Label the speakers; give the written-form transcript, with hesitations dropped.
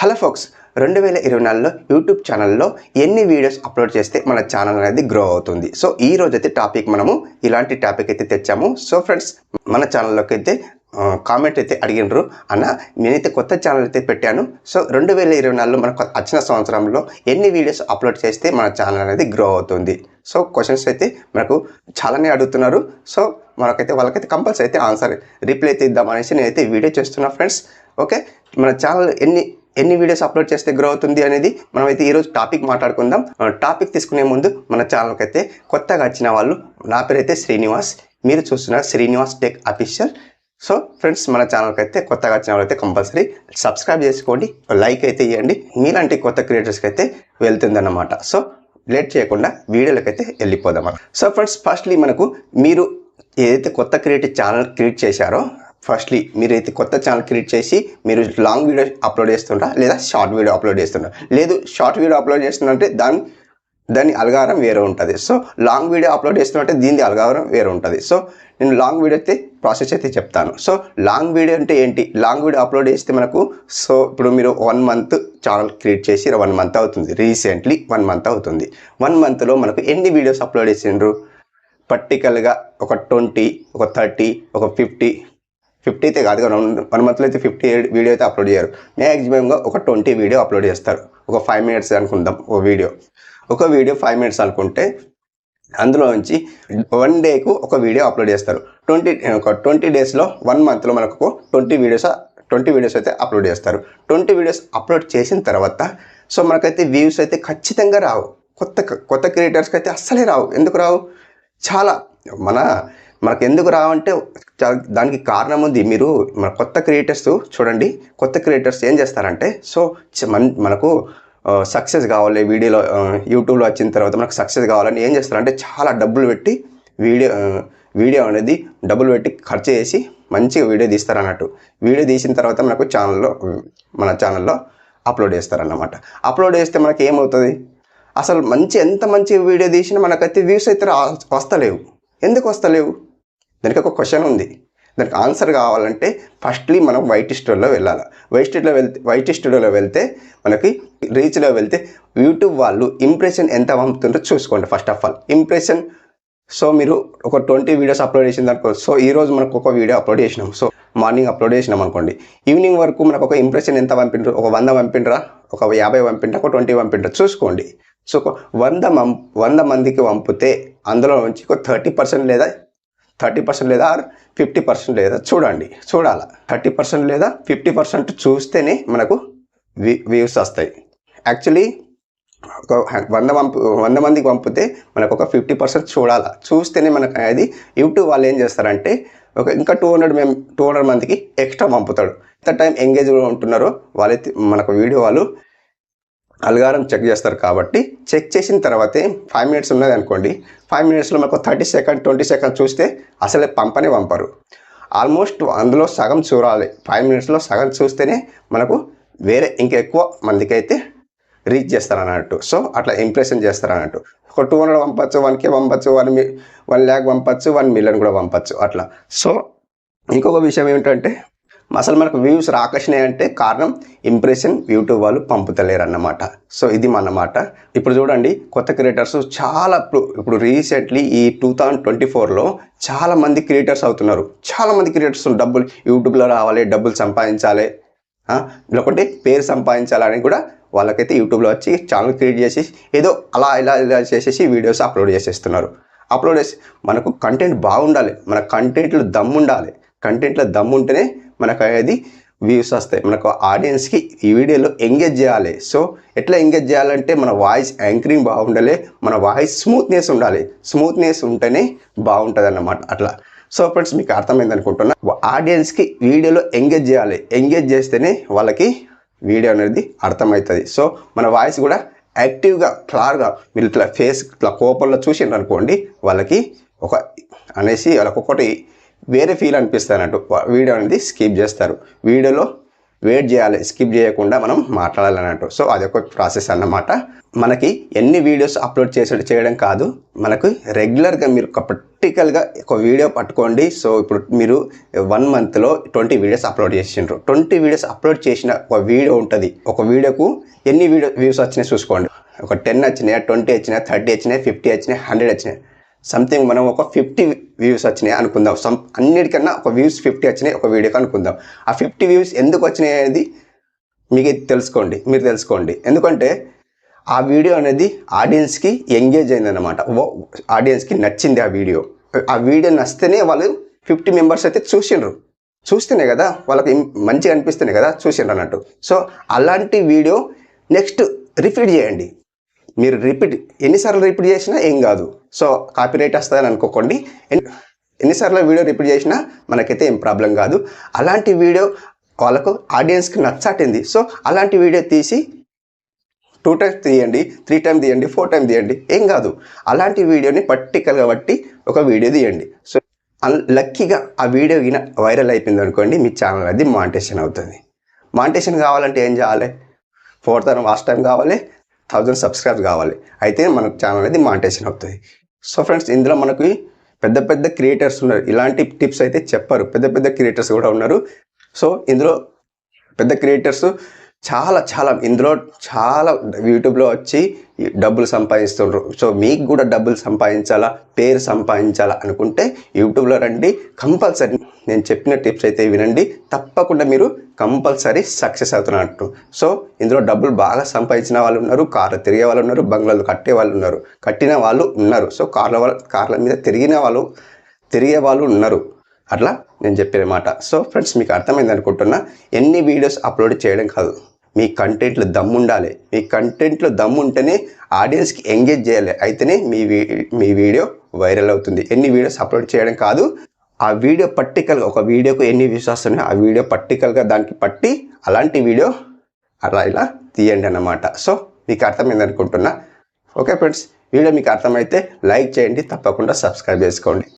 Speaker 1: Hello folks 2024లో YouTube ఛానల్లో ఎన్ని videos upload చేస్తే మన ఛానల్ అనేది గ్రో అవుతుంది. సో ఈ రోజు అయితే టాపిక్ మనము ఇలాంటి టాపిక్ అయితే తెచ్చాము. సో ఫ్రెండ్స్, మన ఛానల్లోకి అయితే కామెంట్ అయితే అడిగినారు, అన్న నేనైతే కొత్త ఛానల్ అయితే పెట్టాను. సో 2024లో మనకు వచ్చిన సంవత్సరంలో ఎన్ని వీడియోస్ అప్లోడ్ చేస్తే మన ఛానల్ అనేది గ్రో అవుతుంది. సో క్వశ్చన్స్ అయితే మనకు చాలానే అడుగుతున్నారు. సో మనకైతే వాళ్ళకైతే కంపల్సరీ అయితే ఆన్సర్ రిప్లై అయితే ఇద్దామనేసి నేనైతే వీడియో చేస్తున్నా ఫ్రెండ్స్. ఓకే, మన ఛానల్ ఎన్ని వీడియోస్ అప్లోడ్ చేస్తే గ్రో అవుతుంది అనేది మనమైతే ఈరోజు టాపిక్ మాట్లాడుకుందాం. టాపిక్ తీసుకునే ముందు మన ఛానల్కి అయితే కొత్తగా వచ్చిన వాళ్ళు, నా పేరైతే శ్రీనివాస్, మీరు చూస్తున్నారు Srinivas tech official. So friends, మన ఛానల్కి అయితే కొత్తగా వచ్చిన వాళ్ళు అయితే కంపల్సరీ సబ్స్క్రైబ్ చేసుకోండి, లైక్ అయితే ఇవ్వండి, మీలాంటి కొత్త క్రియేటర్స్కి అయితే వెళ్తుందన్నమాట. సో లేట్ చేయకుండా వీడియోలకి అయితే వెళ్ళిపోదాం. సో ఫ్రెండ్స్, ఫస్ట్లీ మనకు మీరు ఏదైతే కొత్త ఛానల్ క్రియేట్ చేశారో, ఫస్ట్లీ మీరైతే కొత్త ఛానల్ క్రియేట్ చేసి మీరు లాంగ్ వీడియో అప్లోడ్ చేస్తుండ్రా లేదా షార్ట్ వీడియో అప్లోడ్ చేస్తుండ్రా? లేదు, షార్ట్ వీడియో అప్లోడ్ చేస్తుందంటే దాని అల్గారం వేరే ఉంటుంది. సో లాంగ్ వీడియో అప్లోడ్ చేస్తున్నట్టే దీని అల్గారం వేరే ఉంటుంది. సో నేను లాంగ్ వీడియో అయితే ప్రాసెస్ అయితే చెప్తాను. సో లాంగ్ వీడియో అంటే ఏంటి? లాంగ్ వీడియో అప్లోడ్ చేస్తే మనకు, సో ఇప్పుడు మీరు 1 మంత్ ఛానల్ క్రియేట్ చేసి 1 మంత్ అవుతుంది, రీసెంట్లీ 1 మంత్ అవుతుంది. 1 మంత్లో మనకు ఎన్ని వీడియోస్ అప్లోడ్ చేసిండ్రు? పర్టికల్గా ఒక 20, ఒక 30, ఒక 50 అయితే కాదు, 1 మంత్లో అయితే 50 వీడియో అయితే అప్లోడ్ చేయరు. మ్యాక్సిమంగా ఒక 20 వీడియో అప్లోడ్ చేస్తారు. ఒక 5 మినిట్స్ అనుకుందాం. ఒక వీడియో 5 మినిట్స్ అనుకుంటే అందులో నుంచి 1 డేకు ఒక వీడియో అప్లోడ్ చేస్తారు. 20 డేస్లో 1 మంత్లో మనకు 20 వీడియోస్ అయితే అప్లోడ్ చేస్తారు. 20 వీడియోస్ అప్లోడ్ చేసిన తర్వాత సో మనకైతే వ్యూస్ అయితే ఖచ్చితంగా రావు. కొత్త క్రియేటర్స్కి అయితే అస్సలే రావు. ఎందుకు రావు? చాలా మనకు ఎందుకు రావంటే దానికి కారణం ఉంది. మీరు మన కొత్త క్రియేటర్స్ చూడండి, కొత్త క్రియేటర్స్ ఏం చేస్తారంటే, సో మనకు సక్సెస్ కావాలి వీడియోలో, యూట్యూబ్లో వచ్చిన తర్వాత మనకు సక్సెస్ కావాలని ఏం చేస్తారంటే చాలా డబ్బులు పెట్టి వీడియో అనేది డబ్బులు పెట్టి ఖర్చు చేసి మంచిగా వీడియో తీస్తారు అన్నట్టు. వీడియో తీసిన తర్వాత మనకు మన ఛానల్లో అప్లోడ్ చేస్తారన్నమాట. అప్లోడ్ చేస్తే మనకి ఏమవుతుంది? అసలు ఎంత మంచి వీడియో తీసినా మనకైతే వ్యూస్ అయితే వస్తలేవు. ఎందుకు వస్తలేవు? దానికి ఒక క్వశ్చన్ ఉంది. దానికి ఆన్సర్ కావాలంటే ఫస్ట్లీ మనం వైటీ స్టూడియోలో వెళ్ళాలి. వైటీ స్టూడియోలో వెళ్తే మనకి రీచ్లో వెళ్తే యూట్యూబ్ వాళ్ళు ఇంప్రెషన్ ఎంత పంపుతుందో చూసుకోండి. First of all impression. So మీరు ఒక 20 వీడియోస్ అప్లోడ్ చేసింది అనుకో. సో ఈరోజు మనకు ఒక వీడియో అప్లోడ్ చేసినాం. సో మార్నింగ్ అప్లోడ్ చేసినాం అనుకోండి, ఈవినింగ్ వరకు మనకు ఒక ఇంప్రెషన్ ఎంత పంపిండ్రు? ఒక 100 పంపిండ్రా, ఒక 50 పంపిండ్రా, ఒక 20 పంపిండ్రా చూసుకోండి. సో 100 మందికి పంపితే అందులో నుంచి ఒక 30% లేదా 50% లేదా చూడాలి. 30% లేదా 50% చూస్తేనే మనకు వ్యూస్ వస్తాయి. యాక్చువల్లీ ఒక 100 మందికి పంపితే మనకు ఒక 50% చూస్తేనే మనకు అది యూట్యూబ్ వాళ్ళు ఏం చేస్తారంటే ఇంకా 200 మందికి ఎక్స్ట్రా పంపుతాడు. ఎంత టైం ఎంగేజ్ ఉంటున్నారో వాళ్ళైతే మనకు వీడియో వాళ్ళు అల్గారం చెక్ చేస్తారు. కాబట్టి చెక్ చేసిన తర్వాతే 5 మినిట్స్ ఉన్నది అనుకోండి, 5 మినిట్స్లో మనకు 30 సెకండ్ 20 సెకండ్ చూస్తే అసలే పంపరు. ఆల్మోస్ట్ అందులో సగం చూడాలి. 5 మినిట్స్లో సగం చూస్తేనే మనకు వేరే ఇంకా ఎక్కువ మందికి అయితే రీచ్ చేస్తారు అన్నట్టు. సో అట్లా ఇంప్రెషన్ చేస్తారు అన్నట్టు. ఒక 200 పంపచ్చు, 1K పంపచ్చు, 1 lakh పంపచ్చు, 1 million కూడా పంపచ్చు అట్లా. సో ఇంకొక విషయం ఏమిటంటే, అసలు మనకు వ్యూస్ రాకసినాయి అంటే కారణం ఇంప్రెషన్ యూట్యూబ్ వాళ్ళు పంపుతలేరు అన్నమాట. సో ఇది అన్నమాట. ఇప్పుడు చూడండి, కొత్త క్రియేటర్స్ చాలా ఇప్పుడు రీసెంట్లీ ఈ 2024లో చాలా మంది క్రియేటర్స్ అవుతున్నారు. చాలా మంది క్రియేటర్స్ డబ్బులు యూట్యూబ్లో రావాలి, డబ్బులు సంపాదించాలి, లేకుంటే పేరు సంపాదించాలని కూడా వాళ్ళకైతే యూట్యూబ్లో వచ్చి ఛానల్ క్రియేట్ చేసి ఏదో ఇలా చేసేసి వీడియోస్ అప్లోడ్ చేసేస్తున్నారు. అప్లోడ్ చేసి మనకు కంటెంట్ బాగుండాలి, మన కంటెంట్లో దమ్ము ఉండాలి. కంటెంట్లో దమ్ము ఉంటేనే మనకు అది వ్యూస్ వస్తాయి. మనకు ఆడియన్స్కి ఈ వీడియోలో ఎంగేజ్ చేయాలి. సో ఎట్లా ఎంగేజ్ చేయాలంటే మన వాయిస్ యాంకరింగ్ బాగుండాలి, మన వాయిస్ స్మూత్నెస్ ఉంటేనే బాగుంటుంది అన్నమాట అట్లా. సో ఫ్రెండ్స్, మీకు అర్థమైంది అనుకుంటున్నా. ఆడియన్స్కి వీడియోలో ఎంగేజ్ చేయాలి. ఎంగేజ్ చేస్తేనే వాళ్ళకి వీడియో అనేది అర్థమవుతుంది. సో మన వాయిస్ కూడా యాక్టివ్గా క్లార్గా మీరు ఇట్లా ఫేస్ ఇట్లా కోపంలో చూసిండ్రు అనుకోండి, వాళ్ళకి వాళ్ళకొకటి వేరే ఫీల్ అనిపిస్తుంది అన్నట్టు. వీడియో అనేది స్కిప్ చేస్తారు. వీడియోలో వెయిట్ చేయాలి, స్కిప్ చేయకుండా మనం మాట్లాడాలి అన్నట్టు. సో అదొక ప్రాసెస్ అన్నమాట. మనకి ఎన్ని వీడియోస్ అప్లోడ్ చేయడం కాదు, మనకు రెగ్యులర్గా మీరు పర్టికల్గా ఒక వీడియో పట్టుకోండి. సో ఇప్పుడు మీరు 1 monthలో 20 వీడియోస్ అప్లోడ్ చేసిండ్రు. 20 వీడియోస్ అప్లోడ్ చేసిన ఒక వీడియో ఉంటుంది. ఒక వీడియోకు ఎన్ని వ్యూస్ వచ్చినాయి చూసుకోండి. ఒక 10 వచ్చినాయి, 20 వచ్చినాయి, 30 వచ్చినాయి, 50 వచ్చినాయి, 100 వచ్చినాయి. సంథింగ్ మనం ఒక 50 వ్యూస్ వచ్చినాయి అనుకుందాం. అన్నిటికన్నా ఒక వ్యూస్ 50 వచ్చినాయి ఒక వీడియోకి అనుకుందాం. ఆ 50 వ్యూస్ ఎందుకు వచ్చినాయి అనేది మీకు మీరు తెలుసుకోండి. ఎందుకంటే ఆ వీడియో అనేది ఆడియన్స్కి ఎంగేజ్ అయిందన్నమాట. ఆడియన్స్కి నచ్చింది ఆ వీడియో. ఆ వీడియో నచ్చితేనే వాళ్ళు 50 మెంబర్స్ అయితే చూస్తేనే కదా వాళ్ళకి మంచిగా అనిపిస్తేనే కదా చూసిండ్రు అన్నట్టు. సో అలాంటి వీడియో నెక్స్ట్ రిపీట్ చేయండి. మీరు ఎన్నిసార్లు రిపీట్ చేసినా ఏం కాదు. సో కాపీరైట్ వస్తుందని అనుకోకండి. ఎన్నిసార్లు వీడియో రిపీట్ చేసినా మనకైతే ఏం ప్రాబ్లం కాదు. అలాంటి వీడియో వాళ్ళకు ఆడియన్స్కి నచ్చాటింది. సో అలాంటి వీడియో తీసి 2 times తీయండి, 3 times తీయండి, 4 times తీయండి, ఏం కాదు. అలాంటి వీడియోని పర్టికల్గా బట్టి ఒక వీడియో తీయండి. సో లక్కీగా ఆ వీడియో వైరల్ అయిపోయింది అనుకోండి, మీ ఛానల్ అది మానిటైజేషన్ అవుతుంది. మానిటైజేషన్ కావాలంటే ఏం చేయాలి? 4,000 వాచ్ టైం కావాలి, 1000 సబ్స్క్రైబ్స్ కావాలి. అయితే మన ఛానల్ అనేది మానిటైజేషన్ అవుతుంది. సో ఫ్రెండ్స్, ఇందులో మనకి పెద్ద క్రియేటర్స్ ఉన్నారు. ఇలాంటి టిప్స్ అయితే చెప్పరు. పెద్ద క్రియేటర్స్ కూడా ఉన్నారు. సో ఇందులో పెద్ద క్రియేటర్స్ ఇందులో చాలా యూట్యూబ్లో వచ్చి డబ్బులు సంపాదిస్తుండ్రు. సో మీకు కూడా డబ్బులు సంపాదించాలా, పేరు సంపాదించాలా అనుకుంటే యూట్యూబ్లో రండి. కంపల్సరీ నేను చెప్పిన టిప్స్ అయితే వినండి. తప్పకుండా మీరు కంపల్సరీ సక్సెస్ అవుతున్నట్టు. సో ఇందులో డబ్బులు బాగా సంపాదించిన వాళ్ళు ఉన్నారు, కార్లు తిరిగే వాళ్ళు ఉన్నారు, బంగ్లాలు కట్టే వాళ్ళు ఉన్నారు, కట్టిన వాళ్ళు ఉన్నారు. సో కార్ల మీద తిరిగే వాళ్ళు ఉన్నారు. అట్లా నేను చెప్పిన మాట. సో ఫ్రెండ్స్, మీకు అర్థమైంది అనుకుంటున్నా. ఎన్ని వీడియోస్ అప్లోడ్ చేయడం కాదు, మీ కంటెంట్లో దమ్ము ఉండాలి. మీ కంటెంట్లో దమ్ము ఉంటేనే ఆడియన్స్కి ఎంగేజ్ చేయాలి. అయితేనే మీ వీడియో వైరల్ అవుతుంది. ఎన్ని వీడియోస్ అప్లోడ్ చేయడం కాదు, ఆ వీడియో పర్టికల్గా ఒక వీడియోకు ఎన్ని వ్యూస్ వస్తున్నాయో ఆ వీడియో పర్టికల్గా దానికి పట్టి అలాంటి వీడియో ఇలా తీయండి అన్నమాట. సో మీకు అర్థమైంది అనుకుంటున్నా. ఓకే ఫ్రెండ్స్, వీడియో మీకు అర్థమైతే లైక్ చేయండి, తప్పకుండా సబ్స్క్రైబ్ చేసుకోండి.